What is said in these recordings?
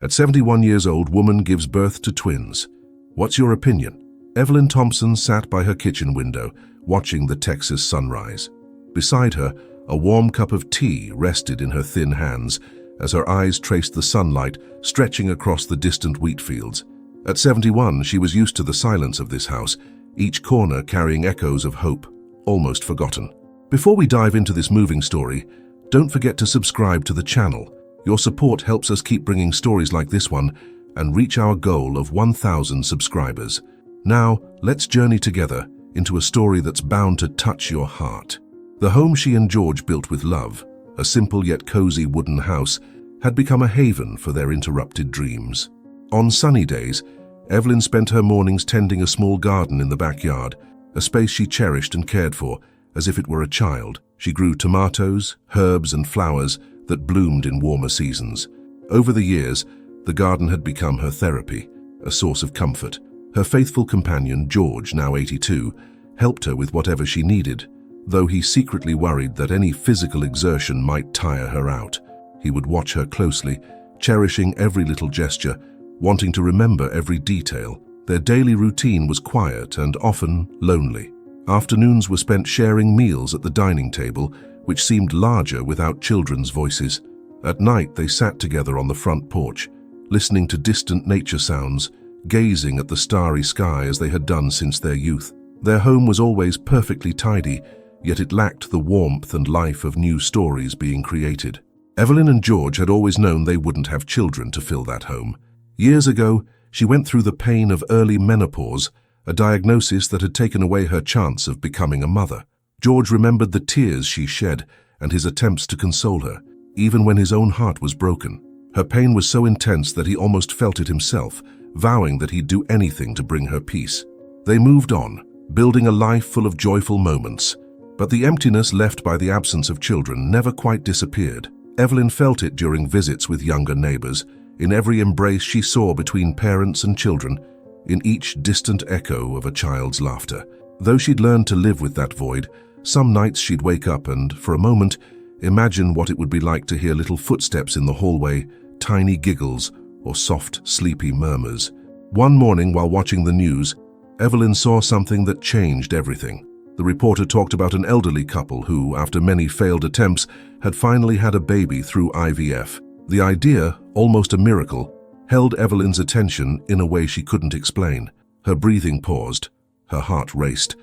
At 71 years old, woman gives birth to twins. What's your opinion? Evelyn Thompson sat by her kitchen window, watching the Texas sunrise. Beside her, a warm cup of tea rested in her thin hands as her eyes traced the sunlight stretching across the distant wheat fields. At 71, she was used to the silence of this house, each corner carrying echoes of hope, almost forgotten. Before we dive into this moving story, don't forget to subscribe to the channel. Your support helps us keep bringing stories like this one and reach our goal of 1,000 subscribers. Now, let's journey together into a story that's bound to touch your heart. The home she and George built with love, a simple yet cozy wooden house, had become a haven for their interrupted dreams. On sunny days, Evelyn spent her mornings tending a small garden in the backyard, a space she cherished and cared for as if it were a child. She grew tomatoes, herbs, and flowers that bloomed in warmer seasons. Over the years, the garden had become her therapy, a source of comfort. Her faithful companion, George, now 82, helped her with whatever she needed, though he secretly worried that any physical exertion might tire her out. He would watch her closely, cherishing every little gesture, wanting to remember every detail. Their daily routine was quiet and often lonely. Afternoons were spent sharing meals at the dining table, which seemed larger without children's voices. At night, they sat together on the front porch, listening to distant nature sounds, gazing at the starry sky as they had done since their youth. Their home was always perfectly tidy, yet it lacked the warmth and life of new stories being created. Evelyn and George had always known they wouldn't have children to fill that home. Years ago, she went through the pain of early menopause, a diagnosis that had taken away her chance of becoming a mother. George remembered the tears she shed and his attempts to console her, even when his own heart was broken. Her pain was so intense that he almost felt it himself, vowing that he'd do anything to bring her peace. They moved on, building a life full of joyful moments. But the emptiness left by the absence of children never quite disappeared. Evelyn felt it during visits with younger neighbors, in every embrace she saw between parents and children, in each distant echo of a child's laughter. Though she'd learned to live with that void, some nights she'd wake up and, for a moment, imagine what it would be like to hear little footsteps in the hallway, tiny giggles, or soft, sleepy murmurs. One morning, while watching the news, Evelyn saw something that changed everything. The reporter talked about an elderly couple who, after many failed attempts, had finally had a baby through IVF. The idea, almost a miracle, held Evelyn's attention in a way she couldn't explain. Her breathing paused, her heart raced,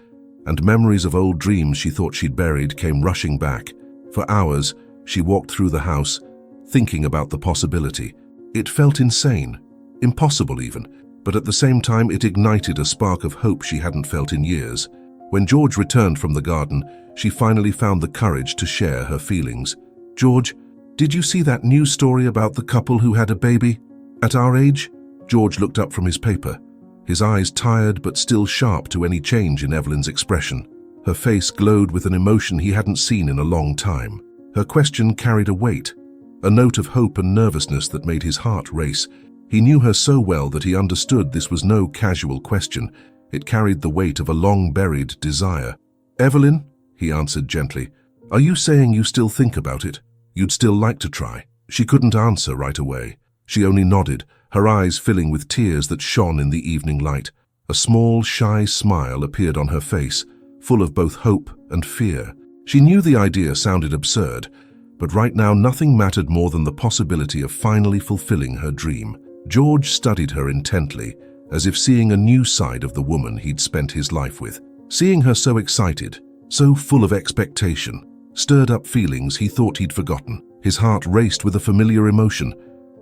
and memories of old dreams she thought she'd buried came rushing back. For hours, she walked through the house, thinking about the possibility. It felt insane, impossible even, but at the same time it ignited a spark of hope she hadn't felt in years. When George returned from the garden, she finally found the courage to share her feelings. "George, did you see that news story about the couple who had a baby? At our age?" George looked up from his paper, his eyes tired but still sharp to any change in Evelyn's expression. Her face glowed with an emotion he hadn't seen in a long time. Her question carried a weight, a note of hope and nervousness that made his heart race. He knew her so well that he understood this was no casual question. It carried the weight of a long-buried desire. "Evelyn," he answered gently, "are you saying you still think about it? You'd still like to try?" She couldn't answer right away. She only nodded, her eyes filling with tears that shone in the evening light. A small, shy smile appeared on her face, full of both hope and fear. She knew the idea sounded absurd, but right now nothing mattered more than the possibility of finally fulfilling her dream. George studied her intently, as if seeing a new side of the woman he'd spent his life with. Seeing her so excited, so full of expectation, stirred up feelings he thought he'd forgotten. His heart raced with a familiar emotion,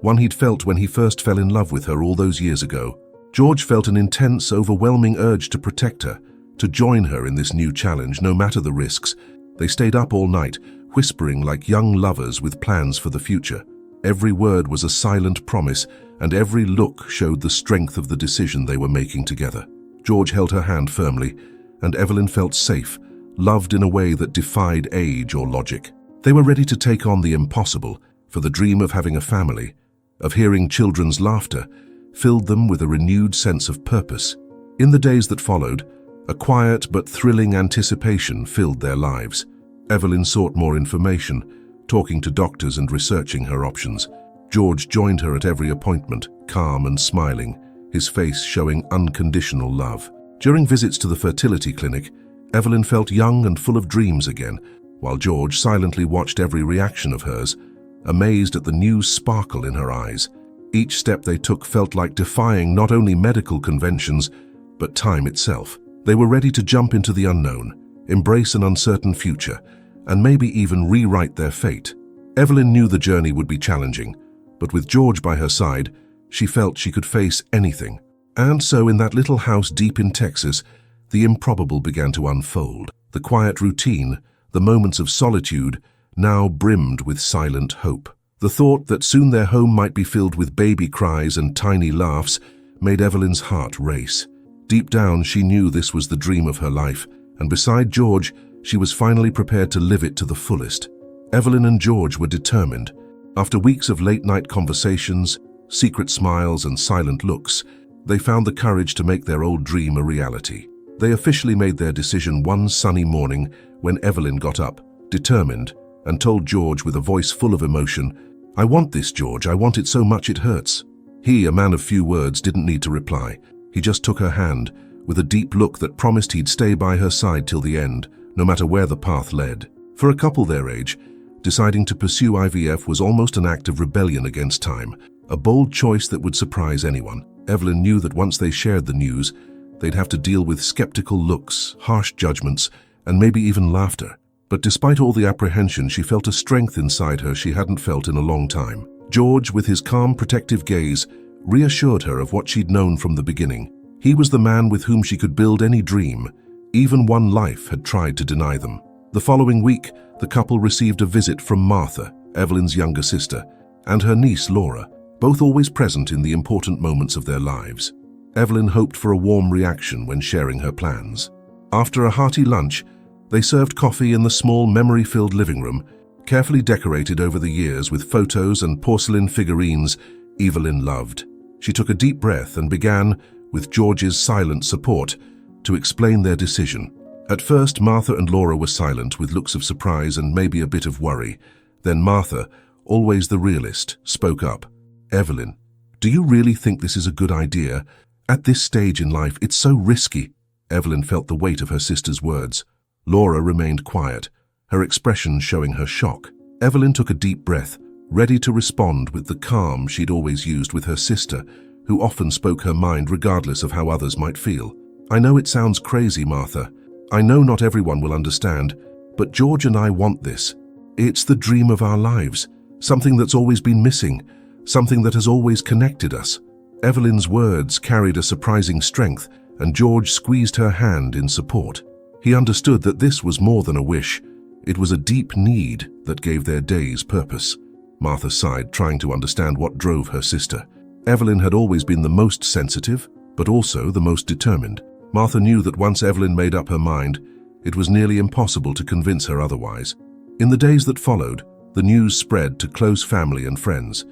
one he'd felt when he first fell in love with her all those years ago. George felt an intense, overwhelming urge to protect her, to join her in this new challenge, no matter the risks. They stayed up all night, whispering like young lovers with plans for the future. Every word was a silent promise, and every look showed the strength of the decision they were making together. George held her hand firmly, and Evelyn felt safe, loved in a way that defied age or logic. They were ready to take on the impossible, for the dream of having a family, of hearing children's laughter, filled them with a renewed sense of purpose. In the days that followed, a quiet but thrilling anticipation filled their lives. Evelyn sought more information, talking to doctors and researching her options. George joined her at every appointment, calm and smiling, his face showing unconditional love. During visits to the fertility clinic, Evelyn felt young and full of dreams again, while George silently watched every reaction of hers, amazed at the new sparkle in her eyes. Each step they took felt like defying not only medical conventions, but time itself. They were ready to jump into the unknown, embrace an uncertain future, and maybe even rewrite their fate. Evelyn knew the journey would be challenging, but with George by her side, she felt she could face anything. And so in that little house deep in Texas, the improbable began to unfold. The quiet routine, the moments of solitude, now brimmed with silent hope. The thought that soon their home might be filled with baby cries and tiny laughs made Evelyn's heart race. Deep down, she knew this was the dream of her life, and beside George, she was finally prepared to live it to the fullest. Evelyn and George were determined. After weeks of late-night conversations, secret smiles and silent looks, they found the courage to make their old dream a reality. They officially made their decision one sunny morning when Evelyn got up, determined, and told George with a voice full of emotion, "I want this, George. I want it so much it hurts." He, a man of few words, didn't need to reply. He just took her hand, with a deep look that promised he'd stay by her side till the end, no matter where the path led. For a couple their age, deciding to pursue IVF was almost an act of rebellion against time, a bold choice that would surprise anyone. Evelyn knew that once they shared the news, they'd have to deal with skeptical looks, harsh judgments, and maybe even laughter. But despite all the apprehension, she felt a strength inside her she hadn't felt in a long time. George, with his calm, protective gaze, reassured her of what she'd known from the beginning. He was the man with whom she could build any dream. Even one life had tried to deny them. The following week, the couple received a visit from Martha, Evelyn's younger sister, and her niece Laura, both always present in the important moments of their lives. Evelyn hoped for a warm reaction when sharing her plans. After a hearty lunch, they served coffee in the small memory-filled living room, carefully decorated over the years with photos and porcelain figurines Evelyn loved. She took a deep breath and began, with George's silent support, to explain their decision. At first, Martha and Laura were silent, with looks of surprise and maybe a bit of worry. Then Martha, always the realist, spoke up. "Evelyn, do you really think this is a good idea? At this stage in life, it's so risky." Evelyn felt the weight of her sister's words. Laura remained quiet, her expression showing her shock. Evelyn took a deep breath, ready to respond with the calm she'd always used with her sister, who often spoke her mind regardless of how others might feel. "I know it sounds crazy, Martha. I know not everyone will understand, but George and I want this. It's the dream of our lives, something that's always been missing, something that has always connected us." Evelyn's words carried a surprising strength, and George squeezed her hand in support. He understood that this was more than a wish. It was a deep need that gave their days purpose. Martha sighed, trying to understand what drove her sister. Evelyn had always been the most sensitive, but also the most determined. Martha knew that once Evelyn made up her mind, it was nearly impossible to convince her otherwise. In the days that followed, the news spread to close family and friends.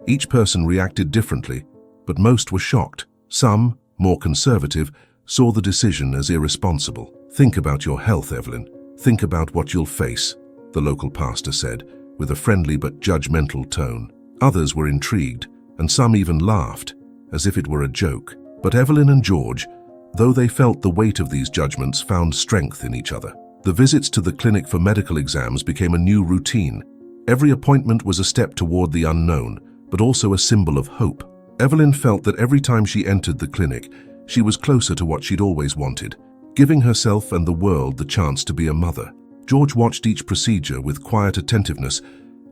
Each person reacted differently, but most were shocked. Some, more conservative, saw the decision as irresponsible. "Think about your health, Evelyn. Think about what you'll face," the local pastor said, with a friendly but judgmental tone. Others were intrigued, and some even laughed, as if it were a joke. But Evelyn and George, though they felt the weight of these judgments, found strength in each other. The visits to the clinic for medical exams became a new routine. Every appointment was a step toward the unknown, but also a symbol of hope. Evelyn felt that every time she entered the clinic, she was closer to what she'd always wanted, giving herself and the world the chance to be a mother. George watched each procedure with quiet attentiveness,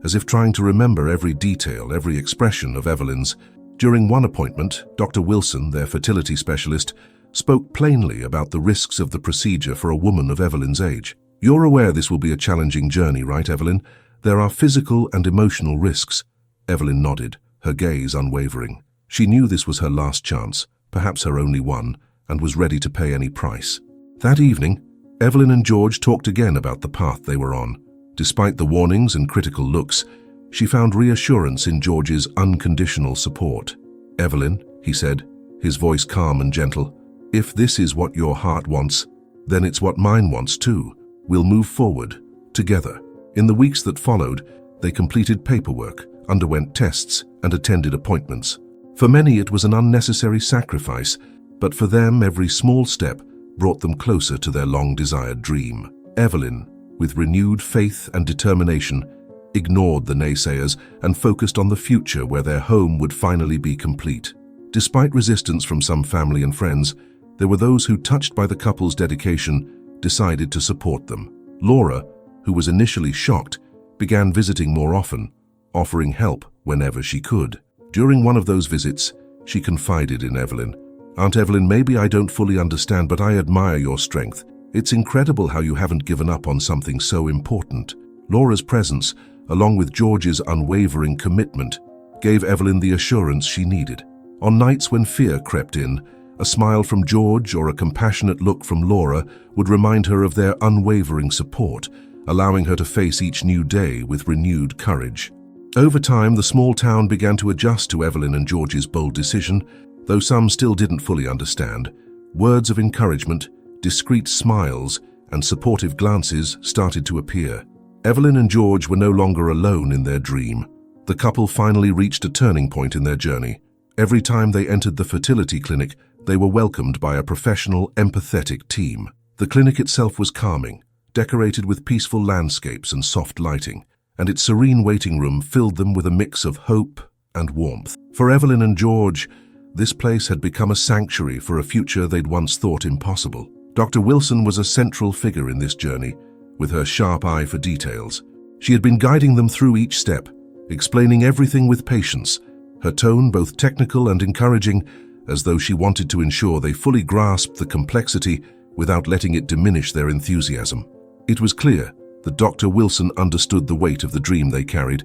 as if trying to remember every detail, every expression of Evelyn's. During one appointment, Dr. Wilson, their fertility specialist, spoke plainly about the risks of the procedure for a woman of Evelyn's age. "You're aware this will be a challenging journey, right, Evelyn? There are physical and emotional risks." Evelyn nodded, her gaze unwavering. She knew this was her last chance, perhaps her only one, and was ready to pay any price. That evening, Evelyn and George talked again about the path they were on. Despite the warnings and critical looks, she found reassurance in George's unconditional support. "Evelyn," he said, his voice calm and gentle, "if this is what your heart wants, then it's what mine wants too. We'll move forward, together." In the weeks that followed, they completed paperwork, underwent tests, and attended appointments. For many, it was an unnecessary sacrifice, but for them, every small step brought them closer to their long-desired dream. Evelyn, with renewed faith and determination, ignored the naysayers and focused on the future where their home would finally be complete. Despite resistance from some family and friends, there were those who, touched by the couple's dedication, decided to support them. Laura, who was initially shocked, began visiting more often, offering help whenever she could. During one of those visits, she confided in Evelyn. "Aunt Evelyn, maybe I don't fully understand, but I admire your strength. It's incredible how you haven't given up on something so important." Laura's presence, along with George's unwavering commitment, gave Evelyn the assurance she needed. On nights when fear crept in, a smile from George or a compassionate look from Laura would remind her of their unwavering support, allowing her to face each new day with renewed courage. Over time, the small town began to adjust to Evelyn and George's bold decision, though some still didn't fully understand. Words of encouragement, discreet smiles, and supportive glances started to appear. Evelyn and George were no longer alone in their dream. The couple finally reached a turning point in their journey. Every time they entered the fertility clinic, they were welcomed by a professional, empathetic team. The clinic itself was calming, decorated with peaceful landscapes and soft lighting, and its serene waiting room filled them with a mix of hope and warmth. For Evelyn and George, this place had become a sanctuary for a future they'd once thought impossible. Dr. Wilson was a central figure in this journey, with her sharp eye for details. She had been guiding them through each step, explaining everything with patience, her tone both technical and encouraging, as though she wanted to ensure they fully grasped the complexity without letting it diminish their enthusiasm. It was clear that Dr. Wilson understood the weight of the dream they carried,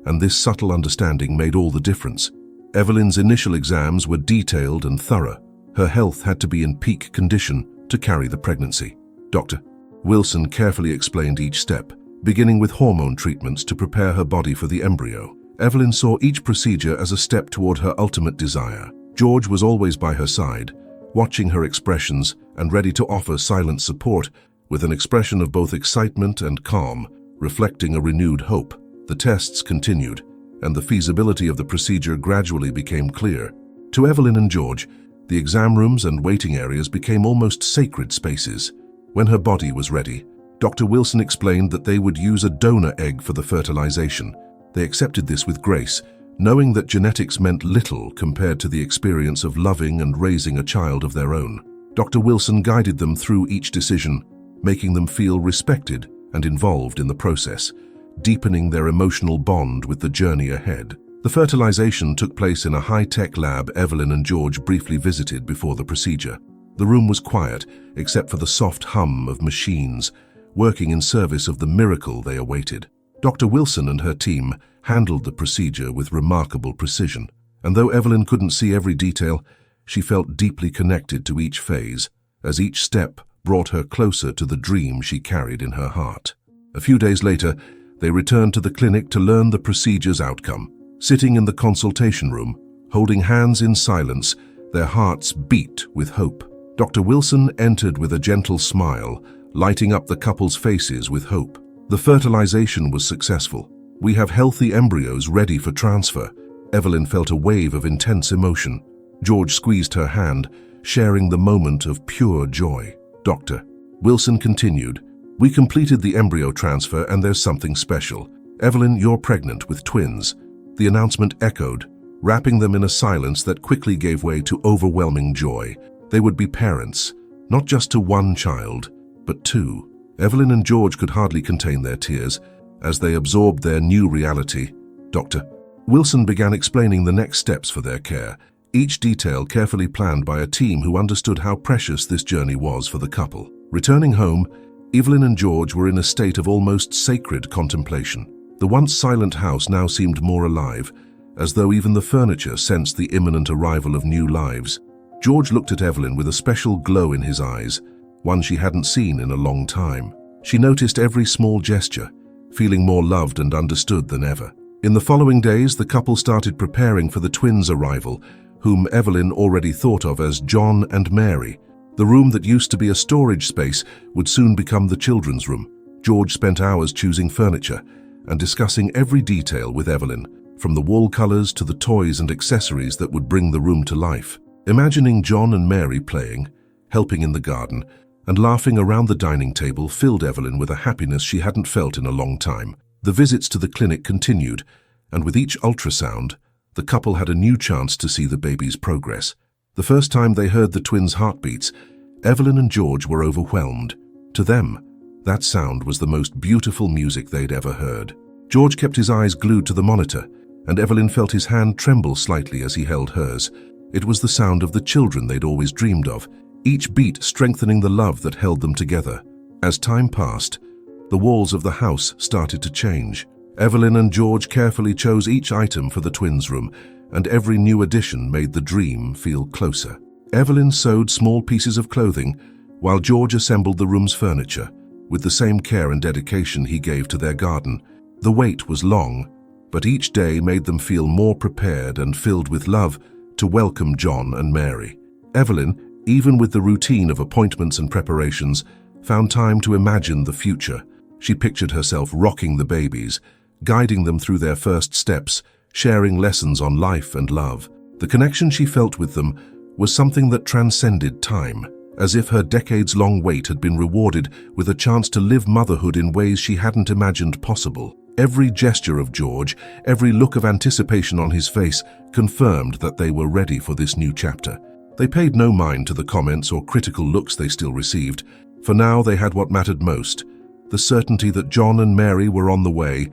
and this subtle understanding made all the difference. Evelyn's initial exams were detailed and thorough. Her health had to be in peak condition to carry the pregnancy. Dr. Wilson carefully explained each step, beginning with hormone treatments to prepare her body for the embryo. Evelyn saw each procedure as a step toward her ultimate desire. George was always by her side, watching her expressions and ready to offer silent support, with an expression of both excitement and calm, reflecting a renewed hope. The tests continued, and the feasibility of the procedure gradually became clear. To Evelyn and George, the exam rooms and waiting areas became almost sacred spaces. When her body was ready, Dr. Wilson explained that they would use a donor egg for the fertilization. They accepted this with grace, knowing that genetics meant little compared to the experience of loving and raising a child of their own. Dr. Wilson guided them through each decision, making them feel respected and involved in the process, deepening their emotional bond with the journey ahead. The fertilization took place in a high-tech lab Evelyn and George briefly visited before the procedure. The room was quiet, except for the soft hum of machines, working in service of the miracle they awaited. Dr. Wilson and her team handled the procedure with remarkable precision, and though Evelyn couldn't see every detail, she felt deeply connected to each phase, as each step brought her closer to the dream she carried in her heart. A few days later, they returned to the clinic to learn the procedure's outcome. Sitting in the consultation room, holding hands in silence, their hearts beat with hope. Dr. Wilson entered with a gentle smile, lighting up the couple's faces with hope. The fertilization was successful. "We have healthy embryos ready for transfer." Evelyn felt a wave of intense emotion. George squeezed her hand, sharing the moment of pure joy. Dr. Wilson continued, "We completed the embryo transfer and there's something special. Evelyn, you're pregnant with twins." The announcement echoed, wrapping them in a silence that quickly gave way to overwhelming joy. They would be parents, not just to one child, but two. Evelyn and George could hardly contain their tears as they absorbed their new reality. Dr. Wilson began explaining the next steps for their care, each detail carefully planned by a team who understood how precious this journey was for the couple. Returning home, Evelyn and George were in a state of almost sacred contemplation. The once silent house now seemed more alive, as though even the furniture sensed the imminent arrival of new lives. George looked at Evelyn with a special glow in his eyes, one she hadn't seen in a long time. She noticed every small gesture, feeling more loved and understood than ever. In the following days, the couple started preparing for the twins' arrival, whom Evelyn already thought of as John and Mary. The room that used to be a storage space would soon become the children's room. George spent hours choosing furniture and discussing every detail with Evelyn, from the wall colors to the toys and accessories that would bring the room to life. Imagining John and Mary playing, helping in the garden, and laughing around the dining table filled Evelyn with a happiness she hadn't felt in a long time. The visits to the clinic continued, and with each ultrasound, the couple had a new chance to see the baby's progress. The first time they heard the twins' heartbeats, Evelyn and George were overwhelmed. To them, that sound was the most beautiful music they'd ever heard. George kept his eyes glued to the monitor, and Evelyn felt his hand tremble slightly as he held hers. It was the sound of the children they'd always dreamed of, each beat strengthening the love that held them together. As time passed, the walls of the house started to change. Evelyn and George carefully chose each item for the twins' room, and every new addition made the dream feel closer. Evelyn sewed small pieces of clothing, while George assembled the room's furniture, with the same care and dedication he gave to their garden. The wait was long, but each day made them feel more prepared and filled with love to welcome John and Mary. Evelyn, even with the routine of appointments and preparations, found time to imagine the future. She pictured herself rocking the babies, guiding them through their first steps, sharing lessons on life and love. The connection she felt with them was something that transcended time, as if her decades-long wait had been rewarded with a chance to live motherhood in ways she hadn't imagined possible. Every gesture of George, every look of anticipation on his face confirmed that they were ready for this new chapter. They paid no mind to the comments or critical looks they still received, for now they had what mattered most, the certainty that John and Mary were on the way,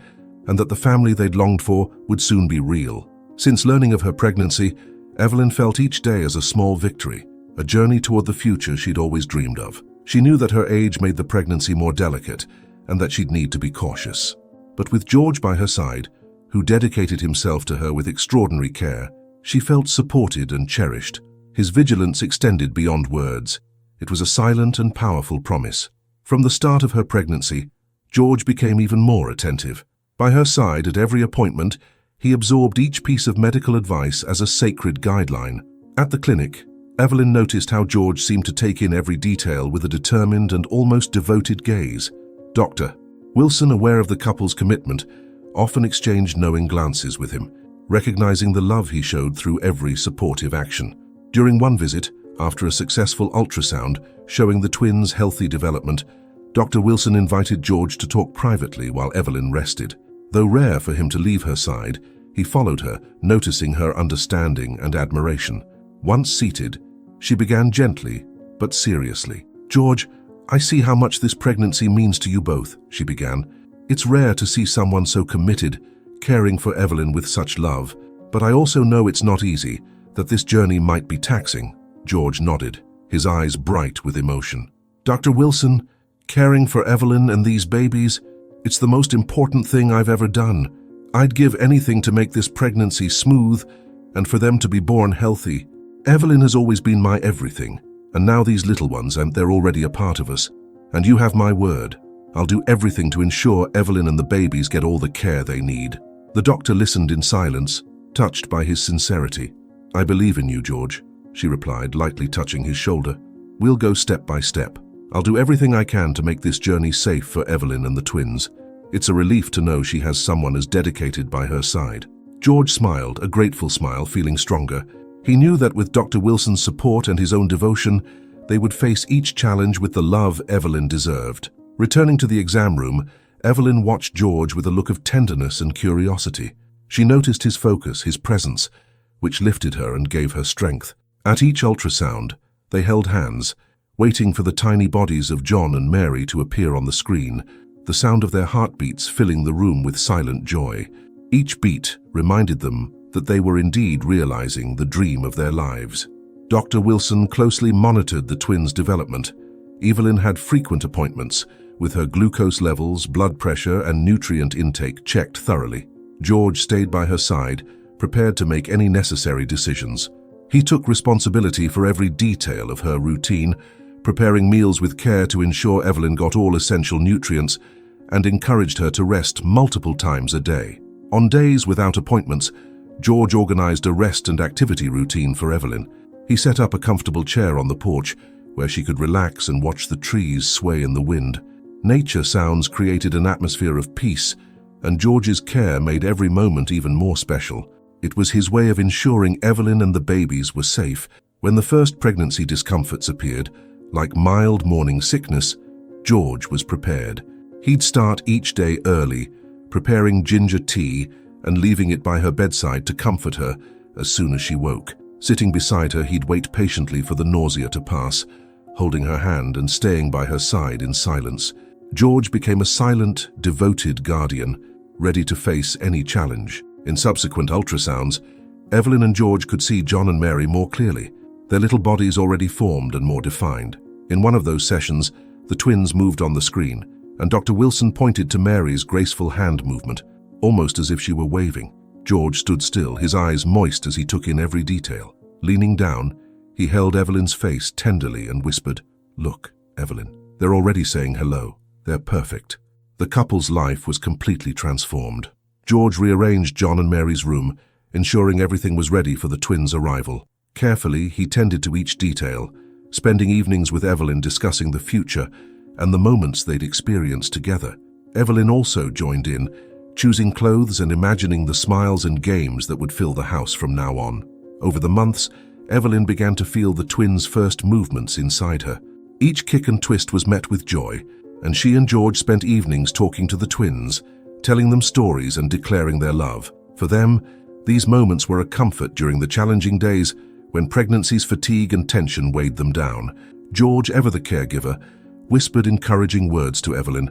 and that the family they'd longed for would soon be real. Since learning of her pregnancy, Evelyn felt each day as a small victory, a journey toward the future she'd always dreamed of. She knew that her age made the pregnancy more delicate, and that she'd need to be cautious. But with George by her side, who dedicated himself to her with extraordinary care, she felt supported and cherished. His vigilance extended beyond words. It was a silent and powerful promise. From the start of her pregnancy, George became even more attentive. By her side at every appointment, he absorbed each piece of medical advice as a sacred guideline. At the clinic, Evelyn noticed how George seemed to take in every detail with a determined and almost devoted gaze. Dr. Wilson, aware of the couple's commitment, often exchanged knowing glances with him, recognizing the love he showed through every supportive action. During one visit, after a successful ultrasound showing the twins' healthy development, Dr. Wilson invited George to talk privately while Evelyn rested. Though rare for him to leave her side, he followed her, noticing her understanding and admiration. Once seated, she began gently but seriously. "George, I see how much this pregnancy means to you both," she began. "It's rare to see someone so committed, caring for Evelyn with such love, but I also know it's not easy, that this journey might be taxing." George nodded, his eyes bright with emotion. "Dr. Wilson, caring for Evelyn and these babies, it's the most important thing I've ever done. I'd give anything to make this pregnancy smooth and for them to be born healthy. Evelyn has always been my everything, and now these little ones, and they're already a part of us. And you have my word. I'll do everything to ensure Evelyn and the babies get all the care they need." The doctor listened in silence, touched by his sincerity. "I believe in you, George," she replied, lightly touching his shoulder. "We'll go step by step. I'll do everything I can to make this journey safe for Evelyn and the twins. It's a relief to know she has someone as dedicated by her side." George smiled, a grateful smile, feeling stronger. He knew that with Dr. Wilson's support and his own devotion, they would face each challenge with the love Evelyn deserved. Returning to the exam room, Evelyn watched George with a look of tenderness and curiosity. She noticed his focus, his presence, which lifted her and gave her strength. At each ultrasound, they held hands, waiting for the tiny bodies of John and Mary to appear on the screen, the sound of their heartbeats filling the room with silent joy. Each beat reminded them that they were indeed realizing the dream of their lives. Dr. Wilson closely monitored the twins' development. Evelyn had frequent appointments, with her glucose levels, blood pressure, and nutrient intake checked thoroughly. George stayed by her side, prepared to make any necessary decisions. He took responsibility for every detail of her routine, preparing meals with care to ensure Evelyn got all essential nutrients, and encouraged her to rest multiple times a day. On days without appointments, George organized a rest and activity routine for Evelyn. He set up a comfortable chair on the porch, where she could relax and watch the trees sway in the wind. Nature sounds created an atmosphere of peace, and George's care made every moment even more special. It was his way of ensuring Evelyn and the babies were safe. When the first pregnancy discomforts appeared, like mild morning sickness, George was prepared. He'd start each day early, preparing ginger tea and leaving it by her bedside to comfort her as soon as she woke. Sitting beside her, he'd wait patiently for the nausea to pass, holding her hand and staying by her side in silence. George became a silent, devoted guardian, ready to face any challenge. In subsequent ultrasounds, Evelyn and George could see John and Mary more clearly, their little bodies already formed and more defined. In one of those sessions, the twins moved on the screen, and Dr. Wilson pointed to Mary's graceful hand movement, almost as if she were waving. George stood still, his eyes moist as he took in every detail. Leaning down, he held Evelyn's face tenderly and whispered, "Look, Evelyn, they're already saying hello. They're perfect." The couple's life was completely transformed. George rearranged John and Mary's room, ensuring everything was ready for the twins' arrival. Carefully, he tended to each detail, spending evenings with Evelyn discussing the future and the moments they'd experienced together. Evelyn also joined in, choosing clothes and imagining the smiles and games that would fill the house from now on. Over the months, Evelyn began to feel the twins' first movements inside her. Each kick and twist was met with joy, and she and George spent evenings talking to the twins, telling them stories and declaring their love. For them, these moments were a comfort during the challenging days when pregnancy's fatigue and tension weighed them down. George, ever the caregiver, whispered encouraging words to Evelyn,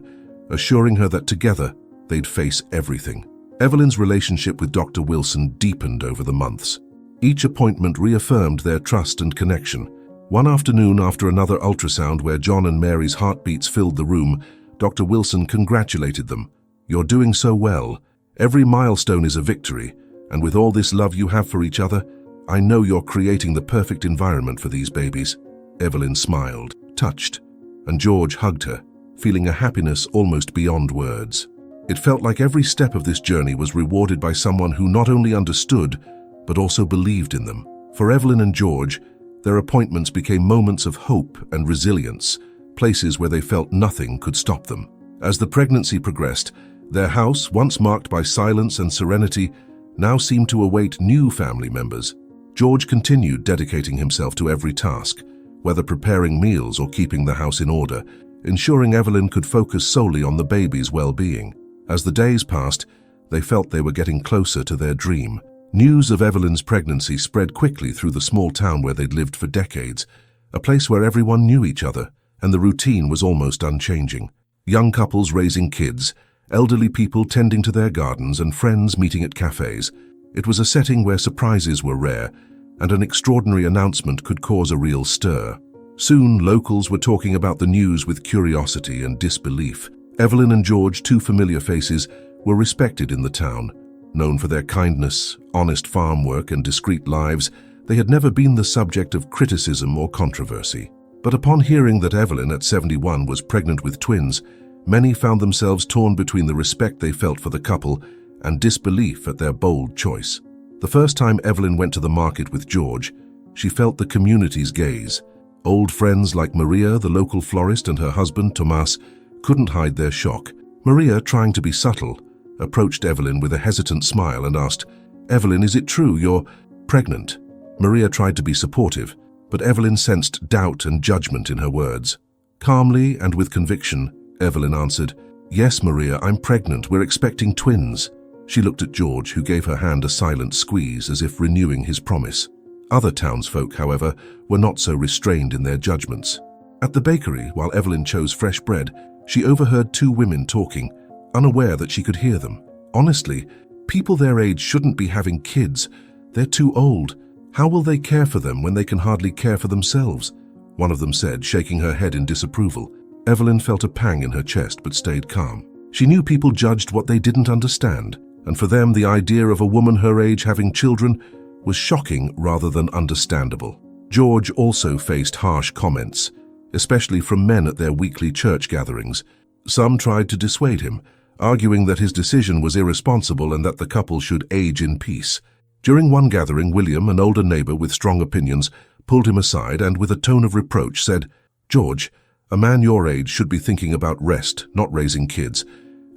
assuring her that together they'd face everything. Evelyn's relationship with Dr. Wilson deepened over the months. Each appointment reaffirmed their trust and connection. One afternoon, after another ultrasound where John and Mary's heartbeats filled the room, Dr. Wilson congratulated them. "You're doing so well. Every milestone is a victory, and with all this love you have for each other, I know you're creating the perfect environment for these babies." Evelyn smiled, touched, and George hugged her, feeling a happiness almost beyond words. It felt like every step of this journey was rewarded by someone who not only understood, but also believed in them. For Evelyn and George, their appointments became moments of hope and resilience, places where they felt nothing could stop them. As the pregnancy progressed, their house, once marked by silence and serenity, now seemed to await new family members. George continued dedicating himself to every task, whether preparing meals or keeping the house in order, ensuring Evelyn could focus solely on the baby's well-being. As the days passed, they felt they were getting closer to their dream. News of Evelyn's pregnancy spread quickly through the small town where they'd lived for decades, a place where everyone knew each other, and the routine was almost unchanging. Young couples raising kids, elderly people tending to their gardens, and friends meeting at cafes. It was a setting where surprises were rare, and an extraordinary announcement could cause a real stir. Soon, locals were talking about the news with curiosity and disbelief. Evelyn and George, two familiar faces, were respected in the town. Known for their kindness, honest farm work, and discreet lives, they had never been the subject of criticism or controversy. But upon hearing that Evelyn, at 71, was pregnant with twins, many found themselves torn between the respect they felt for the couple and disbelief at their bold choice. The first time Evelyn went to the market with George, she felt the community's gaze. Old friends like Maria, the local florist, and her husband, Tomas, couldn't hide their shock. Maria, trying to be subtle, approached Evelyn with a hesitant smile and asked, "Evelyn, is it true you're pregnant?" Maria tried to be supportive, but Evelyn sensed doubt and judgment in her words. Calmly and with conviction, Evelyn answered, "Yes, Maria, I'm pregnant. We're expecting twins." She looked at George, who gave her hand a silent squeeze as if renewing his promise. Other townsfolk, however, were not so restrained in their judgments. At the bakery, while Evelyn chose fresh bread, she overheard two women talking, unaware that she could hear them. Honestly, people their age shouldn't be having kids. They're too old. How will they care for them when they can hardly care for themselves? One of them said, shaking her head in disapproval. Evelyn felt a pang in her chest but stayed calm. She knew people judged what they didn't understand, and for them the idea of a woman her age having children was shocking rather than understandable. George also faced harsh comments, especially from men at their weekly church gatherings. Some tried to dissuade him, arguing that his decision was irresponsible and that the couple should age in peace. During one gathering, William, an older neighbor with strong opinions, pulled him aside and, with a tone of reproach, said, "George, a man your age should be thinking about rest, not raising kids.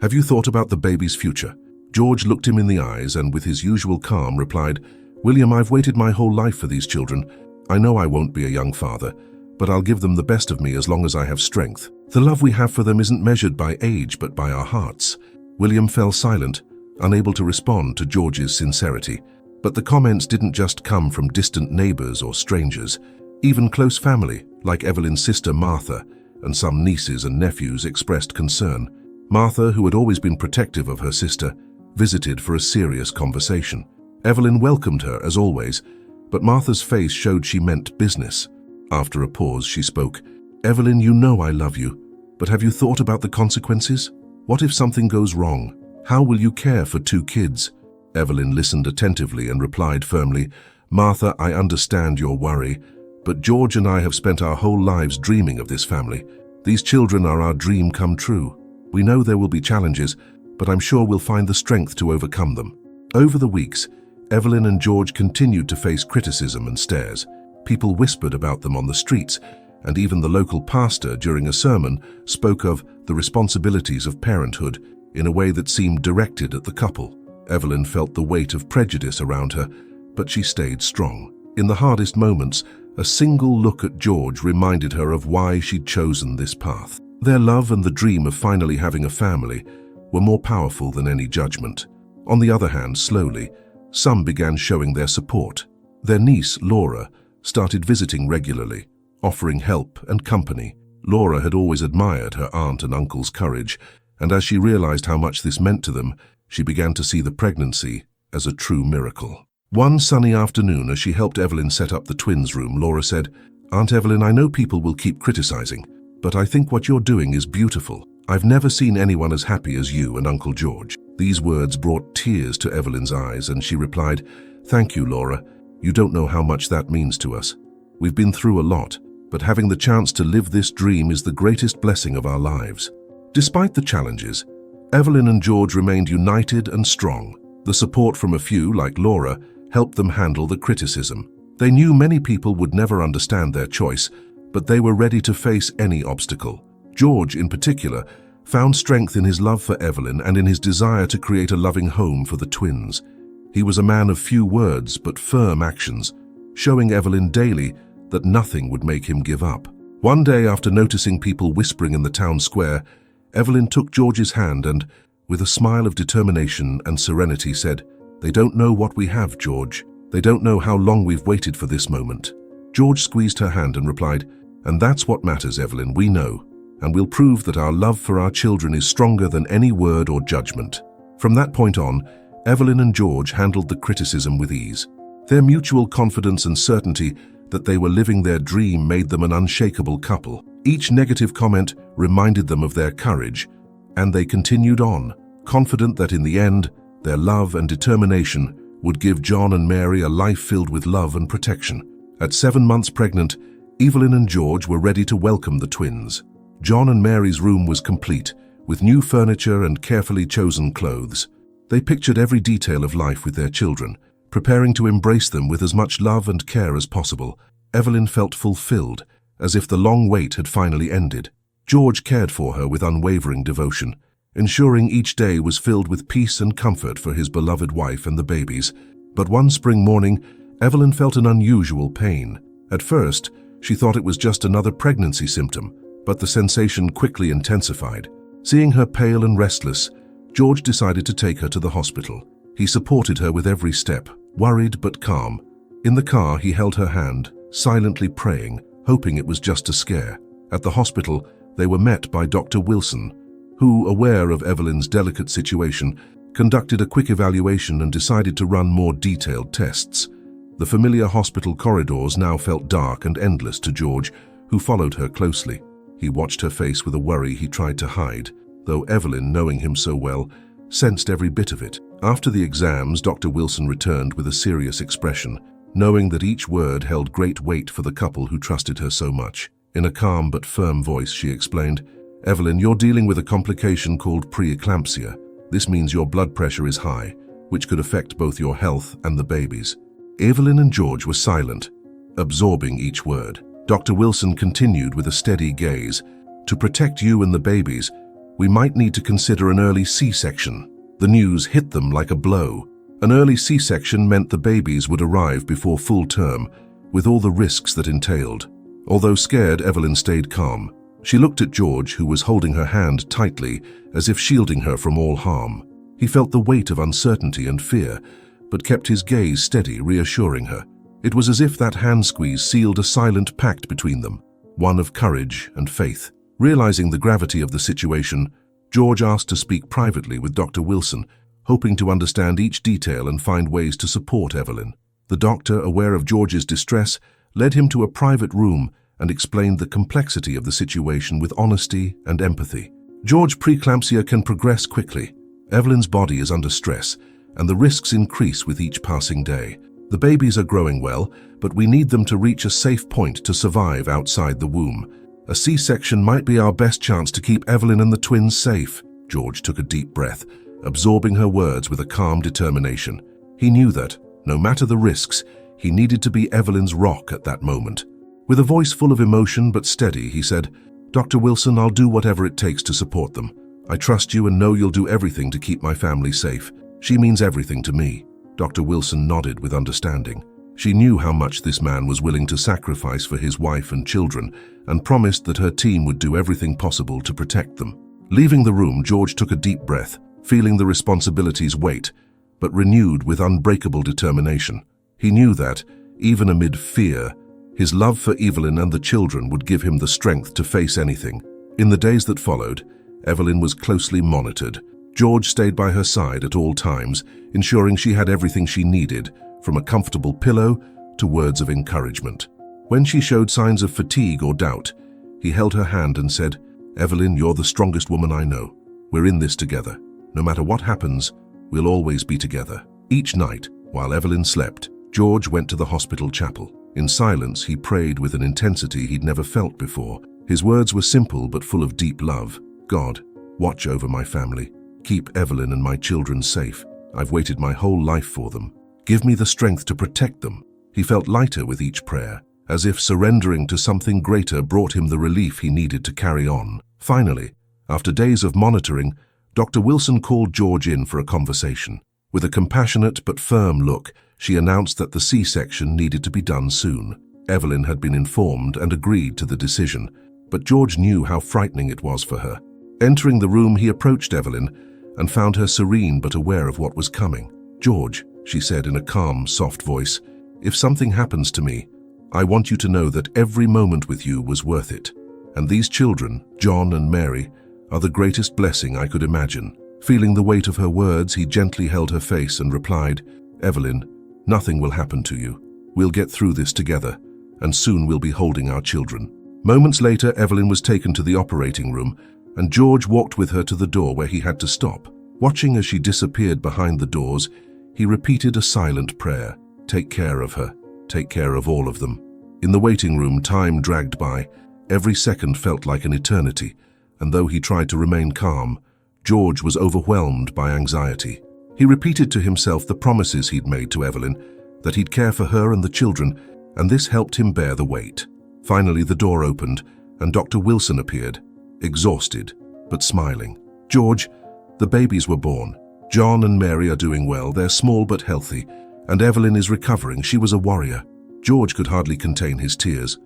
Have you thought about the baby's future? George looked him in the eyes and with his usual calm replied, William, I've waited my whole life for these children. I know I won't be a young father, but I'll give them the best of me as long as I have strength. The love we have for them isn't measured by age, but by our hearts. William fell silent, unable to respond to George's sincerity. But the comments didn't just come from distant neighbors or strangers. Even close family, like Evelyn's sister Martha, and some nieces and nephews expressed concern. Martha, who had always been protective of her sister, visited for a serious conversation. Evelyn welcomed her, as always, but Martha's face showed she meant business. After a pause, she spoke. Evelyn, you know I love you, but have you thought about the consequences? What if something goes wrong? How will you care for 2 kids? Evelyn listened attentively and replied firmly, Martha, I understand your worry, but George and I have spent our whole lives dreaming of this family. These children are our dream come true. We know there will be challenges, but I'm sure we'll find the strength to overcome them. Over the weeks, Evelyn and George continued to face criticism and stares. People whispered about them on the streets, and even the local pastor during a sermon spoke of the responsibilities of parenthood in a way that seemed directed at the couple. Evelyn felt the weight of prejudice around her, but she stayed strong. In the hardest moments, a single look at George reminded her of why she'd chosen this path. Their love and the dream of finally having a family were more powerful than any judgment. On the other hand, slowly, some began showing their support. Their niece, Laura, started visiting regularly, offering help and company. Laura had always admired her aunt and uncle's courage, and as she realized how much this meant to them, she began to see the pregnancy as a true miracle. One sunny afternoon, as she helped Evelyn set up the twins' room, Laura said, Aunt Evelyn, I know people will keep criticizing, but I think what you're doing is beautiful. I've never seen anyone as happy as you and Uncle George. These words brought tears to Evelyn's eyes, and she replied, Thank you, Laura. You don't know how much that means to us. We've been through a lot, but having the chance to live this dream is the greatest blessing of our lives. Despite the challenges, Evelyn and George remained united and strong. The support from a few, like Laura, helped them handle the criticism. They knew many people would never understand their choice, but they were ready to face any obstacle. George, in particular, found strength in his love for Evelyn and in his desire to create a loving home for the twins. He was a man of few words but firm actions, showing Evelyn daily that nothing would make him give up. One day, after noticing people whispering in the town square, Evelyn took George's hand and, with a smile of determination and serenity, said, They don't know what we have, George. They don't know how long we've waited for this moment. George squeezed her hand and replied, And that's what matters, Evelyn, we know, and we'll prove that our love for our children is stronger than any word or judgment. From that point on, Evelyn and George handled the criticism with ease. Their mutual confidence and certainty that they were living their dream made them an unshakable couple. Each negative comment reminded them of their courage, and they continued on, confident that in the end, their love and determination would give John and Mary a life filled with love and protection. At 7 months pregnant, Evelyn and George were ready to welcome the twins. John and Mary's room was complete, with new furniture and carefully chosen clothes. They pictured every detail of life with their children, preparing to embrace them with as much love and care as possible. Evelyn felt fulfilled, as if the long wait had finally ended. George cared for her with unwavering devotion, ensuring each day was filled with peace and comfort for his beloved wife and the babies. But one spring morning, Evelyn felt an unusual pain. At first, she thought it was just another pregnancy symptom, but the sensation quickly intensified. Seeing her pale and restless, George decided to take her to the hospital. He supported her with every step, worried but calm. In the car, he held her hand, silently praying, hoping it was just a scare. At the hospital, they were met by Dr. Wilson, who, aware of Evelyn's delicate situation, conducted a quick evaluation and decided to run more detailed tests. The familiar hospital corridors now felt dark and endless to George, who followed her closely. He watched her face with a worry he tried to hide, though Evelyn, knowing him so well, sensed every bit of it. After the exams, Dr. Wilson returned with a serious expression, knowing that each word held great weight for the couple who trusted her so much. In a calm but firm voice, she explained, Evelyn, you're dealing with a complication called preeclampsia. This means your blood pressure is high, which could affect both your health and the baby's. Evelyn and George were silent, absorbing each word. Dr. Wilson continued with a steady gaze. To protect you and the babies, "We might need to consider an early C-section." The news hit them like a blow. An early C-section meant the babies would arrive before full term, with all the risks that entailed. Although scared, Evelyn stayed calm. She looked at George, who was holding her hand tightly, as if shielding her from all harm. He felt the weight of uncertainty and fear, but kept his gaze steady, reassuring her. It was as if that hand squeeze sealed a silent pact between them, one of courage and faith. Realizing the gravity of the situation, George asked to speak privately with Dr. Wilson, hoping to understand each detail and find ways to support Evelyn. The doctor, aware of George's distress, led him to a private room and explained the complexity of the situation with honesty and empathy. "George, preeclampsia can progress quickly. Evelyn's body is under stress, and the risks increase with each passing day. The babies are growing well, but we need them to reach a safe point to survive outside the womb. A C-section might be our best chance to keep Evelyn and the twins safe." George took a deep breath, absorbing her words with a calm determination. He knew that, no matter the risks, he needed to be Evelyn's rock at that moment. With a voice full of emotion but steady, he said, "Dr. Wilson, I'll do whatever it takes to support them. I trust you and know you'll do everything to keep my family safe. She means everything to me." Dr. Wilson nodded with understanding. She knew how much this man was willing to sacrifice for his wife and children, and promised that her team would do everything possible to protect them. Leaving the room, George took a deep breath, feeling the responsibility's weight, but renewed with unbreakable determination. He knew that, even amid fear, his love for Evelyn and the children would give him the strength to face anything. In the days that followed, Evelyn was closely monitored. George stayed by her side at all times, ensuring she had everything she needed, from a comfortable pillow to words of encouragement. When she showed signs of fatigue or doubt, he held her hand and said, "Evelyn, you're the strongest woman I know. We're in this together. No matter what happens, we'll always be together." Each night, while Evelyn slept, George went to the hospital chapel. In silence, he prayed with an intensity he'd never felt before. His words were simple but full of deep love. "God, watch over my family. Keep Evelyn and my children safe. I've waited my whole life for them. Give me the strength to protect them." He felt lighter with each prayer, as if surrendering to something greater brought him the relief he needed to carry on. Finally, after days of monitoring, Dr. Wilson called George in for a conversation. With a compassionate but firm look, she announced that the C-section needed to be done soon. Evelyn had been informed and agreed to the decision, but George knew how frightening it was for her. Entering the room, he approached Evelyn and found her serene but aware of what was coming. "George," she said in a calm, soft voice, "if something happens to me, I want you to know that every moment with you was worth it. And these children, John and Mary, are the greatest blessing I could imagine." Feeling the weight of her words, he gently held her face and replied, "Evelyn, nothing will happen to you. We'll get through this together, and soon we'll be holding our children." Moments later, Evelyn was taken to the operating room, and George walked with her to the door where he had to stop. Watching as she disappeared behind the doors, he repeated a silent prayer. Take care of her. Take care of all of them. In the waiting room, time dragged by. Every second felt like an eternity, and though he tried to remain calm, George was overwhelmed by anxiety. He repeated to himself the promises he'd made to Evelyn, that he'd care for her and the children, and this helped him bear the weight. Finally, the door opened, and Dr. Wilson appeared, exhausted, but smiling. "George, the babies were born. John and Mary are doing well. They're small but healthy, and Evelyn is recovering. She was a warrior." George could hardly contain his tears.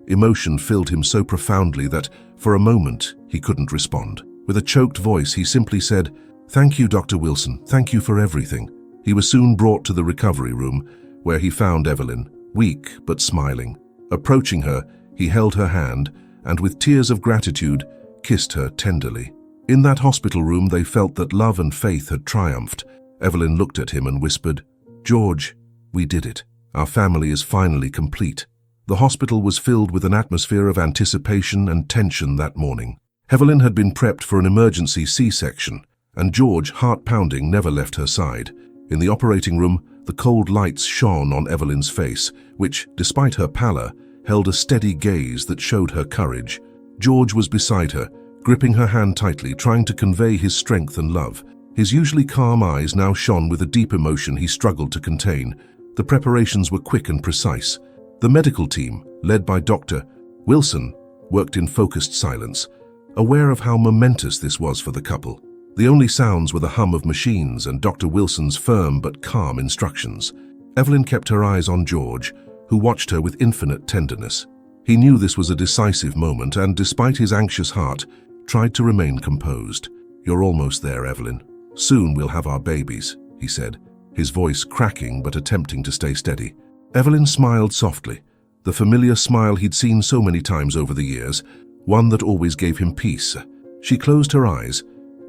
Emotion filled him so profoundly that, for a moment, he couldn't respond. With a choked voice, he simply said, "Thank you, Dr. Wilson. Thank you for everything." He was soon brought to the recovery room, where he found Evelyn, weak but smiling. Approaching her, he held her hand and, with tears of gratitude, kissed her tenderly. In that hospital room, they felt that love and faith had triumphed. Evelyn looked at him and whispered, "George, we did it. Our family is finally complete." The hospital was filled with an atmosphere of anticipation and tension that morning. Evelyn had been prepped for an emergency C-section, and George, heart-pounding, never left her side. In the operating room, the cold lights shone on Evelyn's face, which, despite her pallor, held a steady gaze that showed her courage. George was beside her, gripping her hand tightly, trying to convey his strength and love. His usually calm eyes now shone with a deep emotion he struggled to contain. The preparations were quick and precise. The medical team, led by Dr. Wilson, worked in focused silence. aware of how momentous this was for the couple. The only sounds were the hum of machines and Dr. Wilson's firm but calm instructions. Evelyn kept her eyes on George, who watched her with infinite tenderness. He knew this was a decisive moment and, despite his anxious heart, tried to remain composed. "You're almost there, Evelyn. Soon we'll have our babies," he said, his voice cracking but attempting to stay steady. Evelyn smiled softly, the familiar smile he'd seen so many times over the years, one that always gave him peace. She closed her eyes,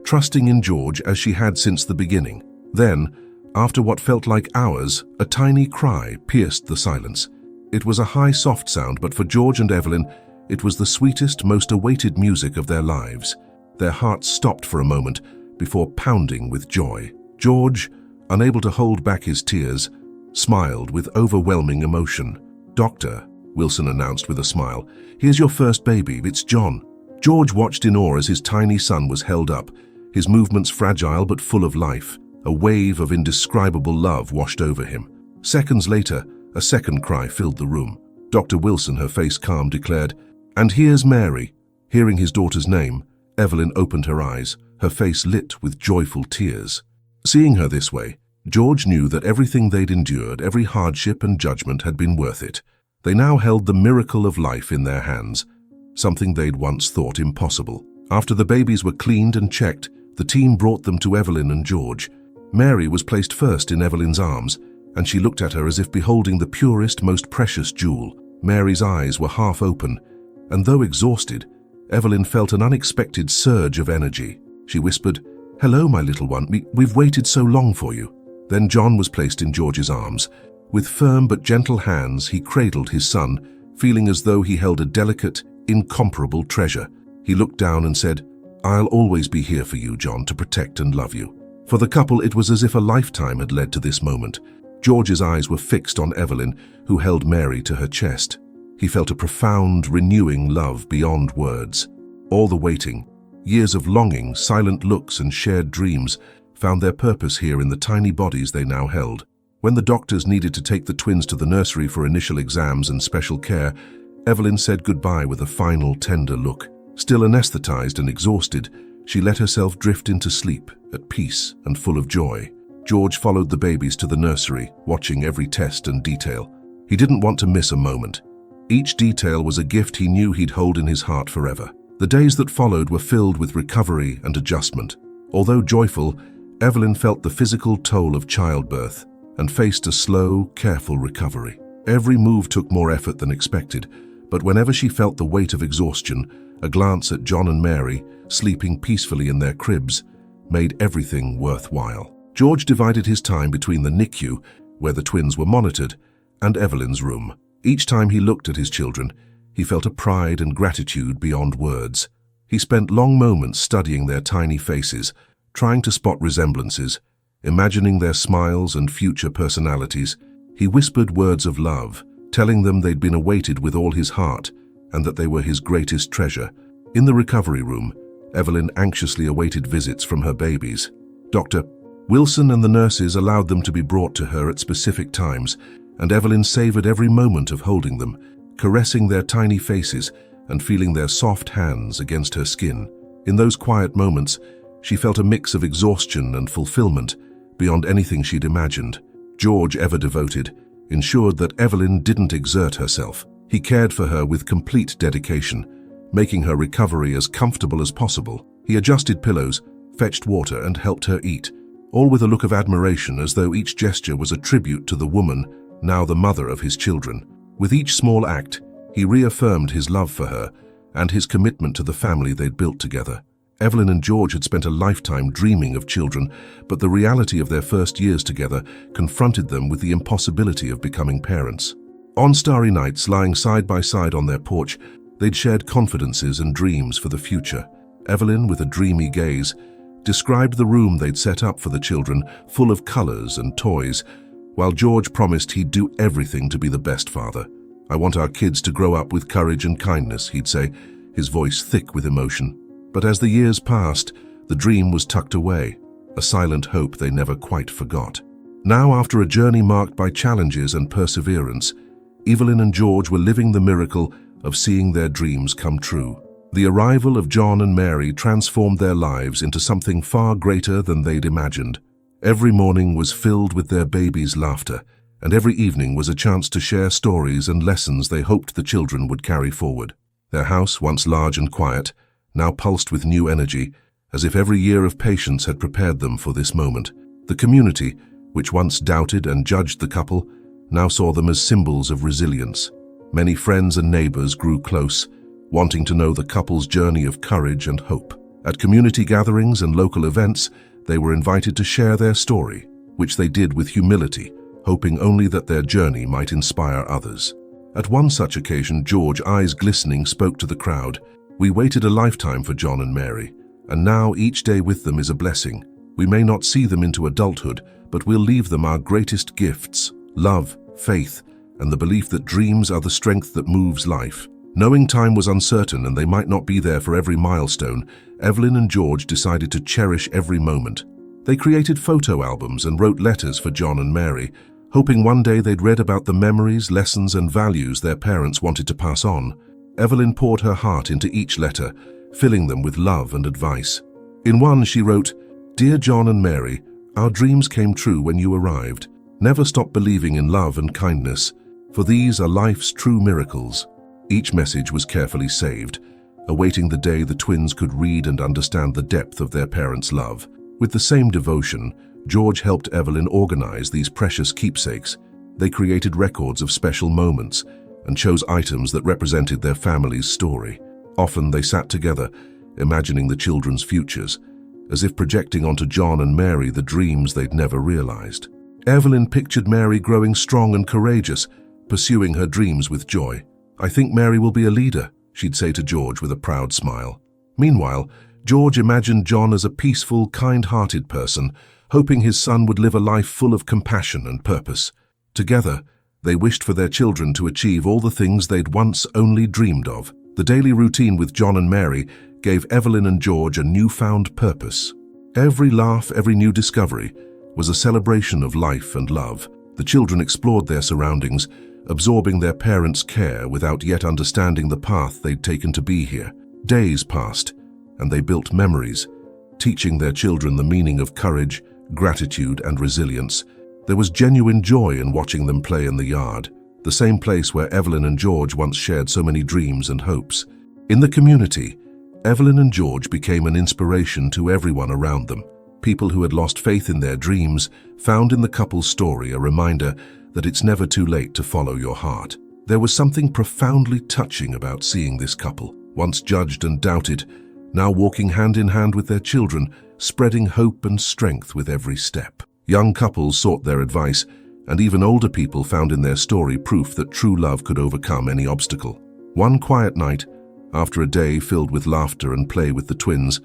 trusting in George as she had since the beginning. Then, after what felt like hours, a tiny cry pierced the silence. It was a high, soft sound, but for George and Evelyn, it was the sweetest, most awaited music of their lives. Their hearts stopped for a moment before pounding with joy. George, unable to hold back his tears, smiled with overwhelming emotion. "Doctor," Wilson announced with a smile, "here's your first baby, it's John." George watched in awe as his tiny son was held up, his movements fragile but full of life. A wave of indescribable love washed over him. Seconds later, a second cry filled the room. Dr. Wilson, her face calm, declared, "And here's Mary." Hearing his daughter's name, Evelyn opened her eyes, her face lit with joyful tears. Seeing her this way, George knew that everything they'd endured, every hardship and judgment had been worth it. They now held the miracle of life in their hands, something they'd once thought impossible. After the babies were cleaned and checked, the team brought them to Evelyn and George. Mary was placed first in Evelyn's arms, and she looked at her as if beholding the purest, most precious jewel. Mary's eyes were half open, and though exhausted, Evelyn felt an unexpected surge of energy. She whispered, "Hello, my little one, we've waited so long for you." Then John was placed in George's arms. With firm but gentle hands, he cradled his son, feeling as though he held a delicate, incomparable treasure. He looked down and said, "I'll always be here for you, John, to protect and love you." For the couple, it was as if a lifetime had led to this moment. George's eyes were fixed on Evelyn, who held Mary to her chest. He felt a profound, renewing love beyond words. All the waiting, years of longing, silent looks and shared dreams found their purpose here in the tiny bodies they now held. When the doctors needed to take the twins to the nursery for initial exams and special care, Evelyn said goodbye with a final tender look. Still anesthetized and exhausted, she let herself drift into sleep, at peace and full of joy. George followed the babies to the nursery, watching every test and detail. He didn't want to miss a moment. Each detail was a gift he knew he'd hold in his heart forever. The days that followed were filled with recovery and adjustment. Although joyful, Evelyn felt the physical toll of childbirth and faced a slow, careful recovery. Every move took more effort than expected, but whenever she felt the weight of exhaustion, a glance at John and Mary, sleeping peacefully in their cribs, made everything worthwhile. George divided his time between the NICU, where the twins were monitored, and Evelyn's room. Each time he looked at his children, he felt a pride and gratitude beyond words. He spent long moments studying their tiny faces, trying to spot resemblances, imagining their smiles and future personalities. He whispered words of love, telling them they'd been awaited with all his heart and that they were his greatest treasure. In the recovery room, Evelyn anxiously awaited visits from her babies. Dr. Wilson and the nurses allowed them to be brought to her at specific times, and Evelyn savored every moment of holding them, caressing their tiny faces and feeling their soft hands against her skin. In those quiet moments, she felt a mix of exhaustion and fulfillment beyond anything she'd imagined. George, ever devoted, ensured that Evelyn didn't exert herself. He cared for her with complete dedication, making her recovery as comfortable as possible. He adjusted pillows, fetched water, and helped her eat, all with a look of admiration, as though each gesture was a tribute to the woman, now the mother of his children. With each small act, he reaffirmed his love for her and his commitment to the family they'd built together. Evelyn and George had spent a lifetime dreaming of children, but the reality of their first years together confronted them with the impossibility of becoming parents. On starry nights, lying side by side on their porch, they'd shared confidences and dreams for the future. Evelyn, with a dreamy gaze, described the room they'd set up for the children, full of colors and toys, while George promised he'd do everything to be the best father. "I want our kids to grow up with courage and kindness," he'd say, his voice thick with emotion. But as the years passed, the dream was tucked away, a silent hope they never quite forgot. Now, after a journey marked by challenges and perseverance, Evelyn and George were living the miracle of seeing their dreams come true. The arrival of John and Mary transformed their lives into something far greater than they'd imagined. Every morning was filled with their baby's laughter, and every evening was a chance to share stories and lessons they hoped the children would carry forward. Their house, once large and quiet, now pulsed with new energy, as if every year of patience had prepared them for this moment. The community, which once doubted and judged the couple, now saw them as symbols of resilience. Many friends and neighbors grew close, wanting to know the couple's journey of courage and hope. At community gatherings and local events, they were invited to share their story, which they did with humility, hoping only that their journey might inspire others. At one such occasion, George, eyes glistening, spoke to the crowd. "We waited a lifetime for John and Mary, and now each day with them is a blessing. We may not see them into adulthood, but we'll leave them our greatest gifts: love, faith, and the belief that dreams are the strength that moves life." Knowing time was uncertain and they might not be there for every milestone, Evelyn and George decided to cherish every moment. They created photo albums and wrote letters for John and Mary, hoping one day they'd read about the memories, lessons, and values their parents wanted to pass on. Evelyn poured her heart into each letter, filling them with love and advice. In one, she wrote, "Dear John and Mary, our dreams came true when you arrived. Never stop believing in love and kindness, for these are life's true miracles." Each message was carefully saved, awaiting the day the twins could read and understand the depth of their parents' love. With the same devotion, George helped Evelyn organize these precious keepsakes. They created records of special moments and chose items that represented their family's story. Often they sat together, imagining the children's futures, as if projecting onto John and Mary the dreams they'd never realized. Evelyn pictured Mary growing strong and courageous, pursuing her dreams with joy. "I think Mary will be a leader," she'd say to George with a proud smile. Meanwhile, George imagined John as a peaceful, kind-hearted person, hoping his son would live a life full of compassion and purpose. Together, they wished for their children to achieve all the things they'd once only dreamed of. The daily routine with John and Mary gave Evelyn and George a newfound purpose. Every laugh, every new discovery was a celebration of life and love. The children explored their surroundings, absorbing their parents' care without yet understanding the path they'd taken to be here. Days passed, and they built memories, teaching their children the meaning of courage, gratitude, and resilience. There was genuine joy in watching them play in the yard, the same place where Evelyn and George once shared so many dreams and hopes. In the community, Evelyn and George became an inspiration to everyone around them. People who had lost faith in their dreams found in the couple's story a reminder that it's never too late to follow your heart. There was something profoundly touching about seeing this couple, once judged and doubted, now walking hand in hand with their children, spreading hope and strength with every step. Young couples sought their advice, and even older people found in their story proof that true love could overcome any obstacle. One quiet night, after a day filled with laughter and play with the twins,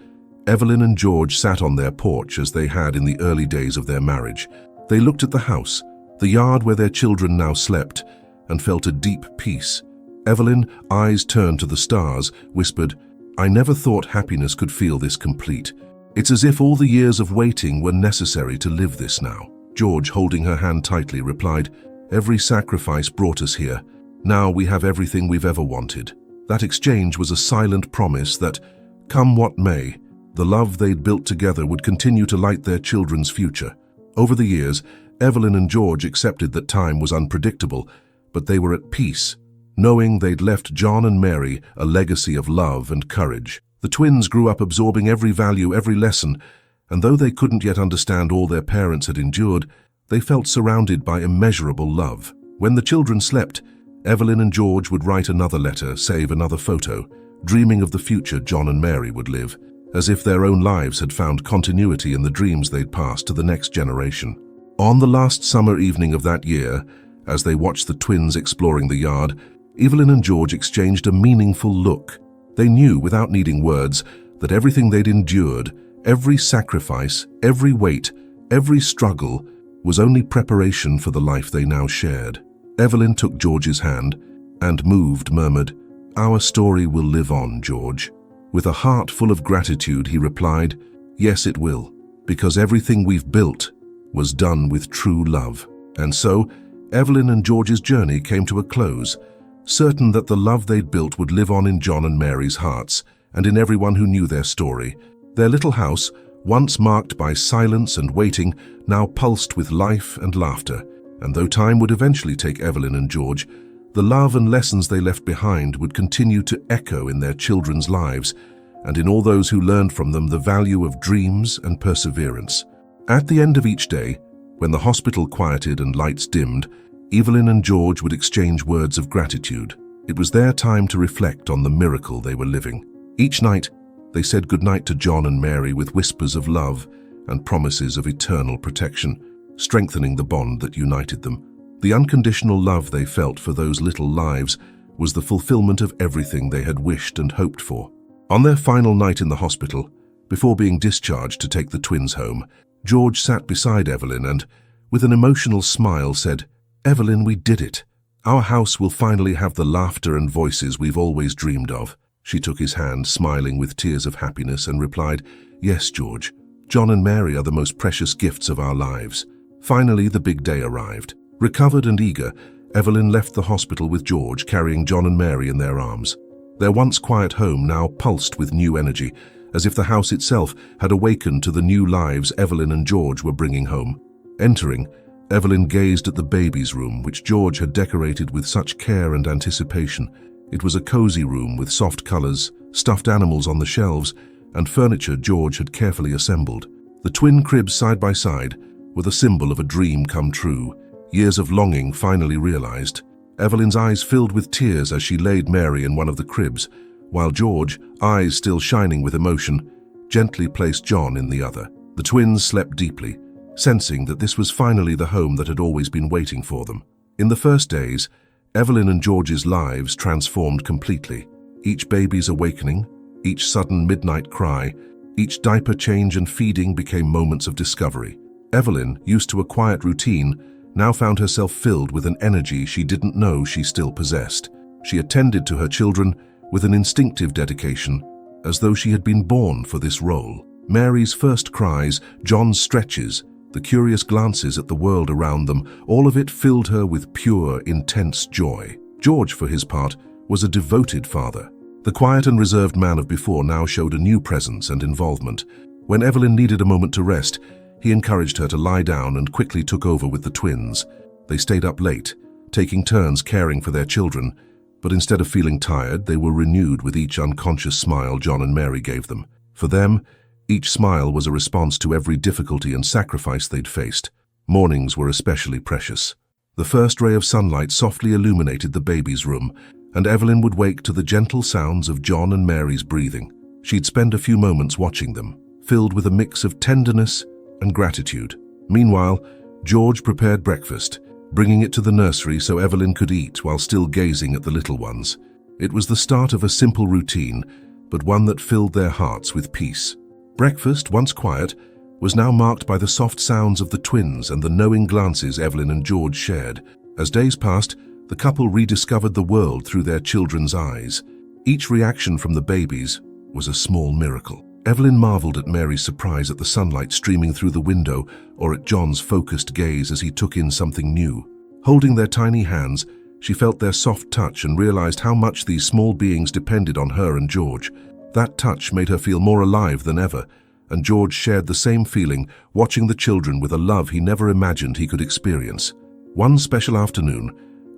Evelyn and George sat on their porch as they had in the early days of their marriage. They looked at the house, the yard where their children now slept, and felt a deep peace. Evelyn, eyes turned to the stars, whispered, "I never thought happiness could feel this complete. It's as if all the years of waiting were necessary to live this now." George, holding her hand tightly, replied, "Every sacrifice brought us here. Now we have everything we've ever wanted." That exchange was a silent promise that, come what may, the love they'd built together would continue to light their children's future. Over the years, Evelyn and George accepted that time was unpredictable, but they were at peace, knowing they'd left John and Mary a legacy of love and courage. The twins grew up absorbing every value, every lesson, and though they couldn't yet understand all their parents had endured, they felt surrounded by immeasurable love. When the children slept, Evelyn and George would write another letter, save another photo, dreaming of the future John and Mary would live, as if their own lives had found continuity in the dreams they'd passed to the next generation. On the last summer evening of that year, as they watched the twins exploring the yard, Evelyn and George exchanged a meaningful look. They knew, without needing words, that everything they'd endured, every sacrifice, every wait, every struggle, was only preparation for the life they now shared. Evelyn took George's hand and, moved, murmured, "Our story will live on, George." With a heart full of gratitude, he replied, "Yes, it will, because everything we've built was done with true love." And so, Evelyn and George's journey came to a close, certain that the love they'd built would live on in John and Mary's hearts, and in everyone who knew their story. Their little house, once marked by silence and waiting, now pulsed with life and laughter. And though time would eventually take Evelyn and George, the love and lessons they left behind would continue to echo in their children's lives, and in all those who learned from them the value of dreams and perseverance. At the end of each day, when the hospital quieted and lights dimmed, Evelyn and George would exchange words of gratitude. It was their time to reflect on the miracle they were living. Each night, they said goodnight to John and Mary with whispers of love and promises of eternal protection, strengthening the bond that united them. The unconditional love they felt for those little lives was the fulfillment of everything they had wished and hoped for. On their final night in the hospital, before being discharged to take the twins home, George sat beside Evelyn and, with an emotional smile, said, "Evelyn, we did it. Our house will finally have the laughter and voices we've always dreamed of." She took his hand, smiling with tears of happiness, and replied, "Yes, George. John and Mary are the most precious gifts of our lives." Finally, the big day arrived. Recovered and eager, Evelyn left the hospital with George, carrying John and Mary in their arms. Their once quiet home now pulsed with new energy, as if the house itself had awakened to the new lives Evelyn and George were bringing home. Entering, Evelyn gazed at the baby's room, which George had decorated with such care and anticipation. It was a cozy room with soft colors, stuffed animals on the shelves, and furniture George had carefully assembled. The twin cribs side by side were the symbol of a dream come true, years of longing finally realized. Evelyn's eyes filled with tears as she laid Mary in one of the cribs, while George, eyes still shining with emotion, gently placed John in the other. The twins slept deeply, sensing that this was finally the home that had always been waiting for them. In the first days, Evelyn and George's lives transformed completely. Each baby's awakening, each sudden midnight cry, each diaper change and feeding became moments of discovery. Evelyn, used to a quiet routine, now found herself filled with an energy she didn't know she still possessed. She attended to her children with an instinctive dedication, as though she had been born for this role. Mary's first cries, John's stretches, the curious glances at the world around them, all of it filled her with pure, intense joy. George, for his part, was a devoted father. The quiet and reserved man of before now showed a new presence and involvement. When Evelyn needed a moment to rest, he encouraged her to lie down and quickly took over with the twins. They stayed up late, taking turns caring for their children, but instead of feeling tired, they were renewed with each unconscious smile John and Mary gave them. For them, each smile was a response to every difficulty and sacrifice they'd faced. Mornings were especially precious. The first ray of sunlight softly illuminated the baby's room, and Evelyn would wake to the gentle sounds of John and Mary's breathing. She'd spend a few moments watching them, filled with a mix of tenderness and gratitude. Meanwhile, George prepared breakfast, bringing it to the nursery so Evelyn could eat while still gazing at the little ones. It was the start of a simple routine, but one that filled their hearts with peace. Breakfast, once quiet, was now marked by the soft sounds of the twins and the knowing glances Evelyn and George shared. As days passed, the couple rediscovered the world through their children's eyes. Each reaction from the babies was a small miracle. Evelyn marveled at Mary's surprise at the sunlight streaming through the window, or at John's focused gaze as he took in something new. Holding their tiny hands, she felt their soft touch and realized how much these small beings depended on her and George. That touch made her feel more alive than ever, and George shared the same feeling, watching the children with a love he never imagined he could experience. One special afternoon,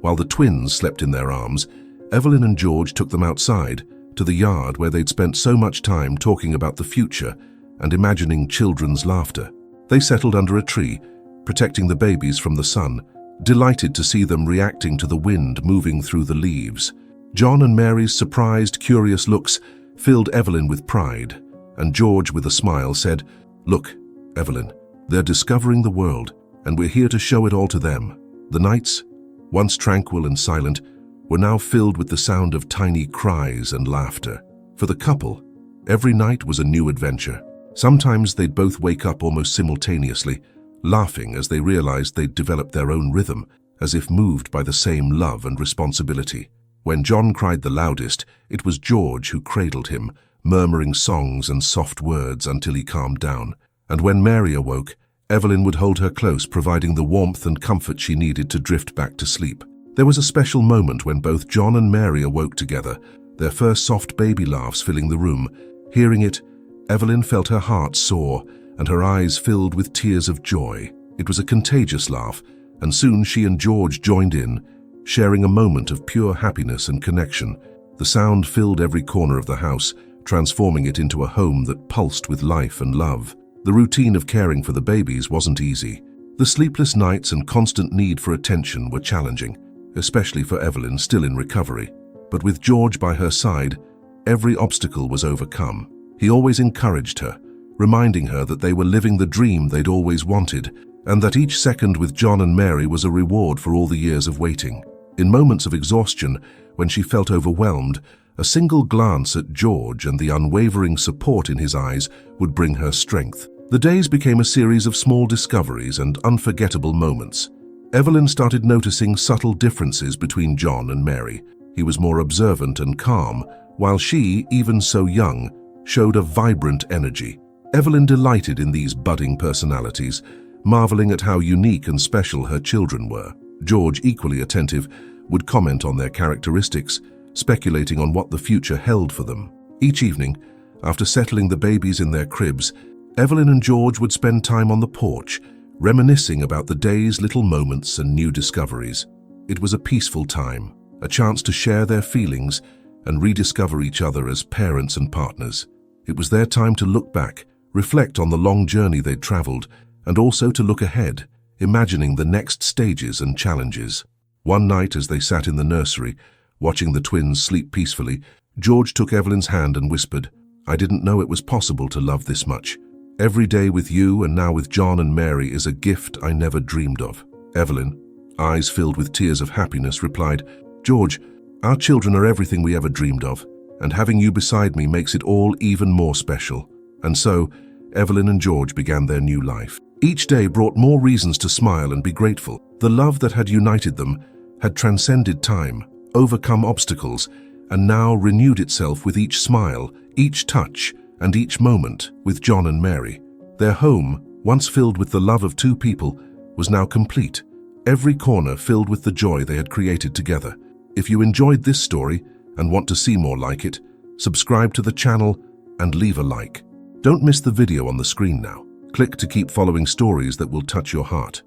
while the twins slept in their arms, Evelyn and George took them outside, to the yard where they'd spent so much time talking about the future and imagining children's laughter. They settled under a tree, protecting the babies from the sun, delighted to see them reacting to the wind moving through the leaves. John and Mary's surprised, curious looks filled Evelyn with pride, and George, with a smile, said, "Look, Evelyn, they're discovering the world, and we're here to show it all to them." The nights, once tranquil and silent, were now filled with the sound of tiny cries and laughter. For the couple, every night was a new adventure. Sometimes they'd both wake up almost simultaneously, laughing as they realized they'd developed their own rhythm, as if moved by the same love and responsibility. When John cried the loudest, it was George who cradled him, murmuring songs and soft words until he calmed down. And when Mary awoke, Evelyn would hold her close, providing the warmth and comfort she needed to drift back to sleep. There was a special moment when both John and Mary awoke together, their first soft baby laughs filling the room. Hearing it, Evelyn felt her heart soar and her eyes filled with tears of joy. It was a contagious laugh, and soon she and George joined in, sharing a moment of pure happiness and connection. The sound filled every corner of the house, transforming it into a home that pulsed with life and love. The routine of caring for the babies wasn't easy. The sleepless nights and constant need for attention were challenging, especially for Evelyn, still in recovery. But with George by her side, every obstacle was overcome. He always encouraged her, reminding her that they were living the dream they'd always wanted, and that each second with John and Mary was a reward for all the years of waiting. In moments of exhaustion, when she felt overwhelmed, a single glance at George and the unwavering support in his eyes would bring her strength. The days became a series of small discoveries and unforgettable moments. Evelyn started noticing subtle differences between John and Mary. He was more observant and calm, while she, even so young, showed a vibrant energy. Evelyn delighted in these budding personalities, marveling at how unique and special her children were. George, equally attentive, would comment on their characteristics, speculating on what the future held for them. Each evening, after settling the babies in their cribs, Evelyn and George would spend time on the porch, reminiscing about the day's little moments and new discoveries. It was a peaceful time, a chance to share their feelings and rediscover each other as parents and partners. It was their time to look back, reflect on the long journey they'd traveled, and also to look ahead, imagining the next stages and challenges. One night, as they sat in the nursery, watching the twins sleep peacefully, George took Evelyn's hand and whispered, "I didn't know it was possible to love this much. Every day with you and now with John and Mary is a gift I never dreamed of." Evelyn, eyes filled with tears of happiness, replied, "George, our children are everything we ever dreamed of, and having you beside me makes it all even more special." And so, Evelyn and George began their new life. Each day brought more reasons to smile and be grateful. The love that had united them had transcended time, overcome obstacles, and now renewed itself with each smile, each touch, and each moment with John and Mary. Their home, once filled with the love of two people, was now complete, every corner filled with the joy they had created together. If you enjoyed this story and want to see more like it, subscribe to the channel and leave a like. Don't miss the video on the screen now. Click to keep following stories that will touch your heart.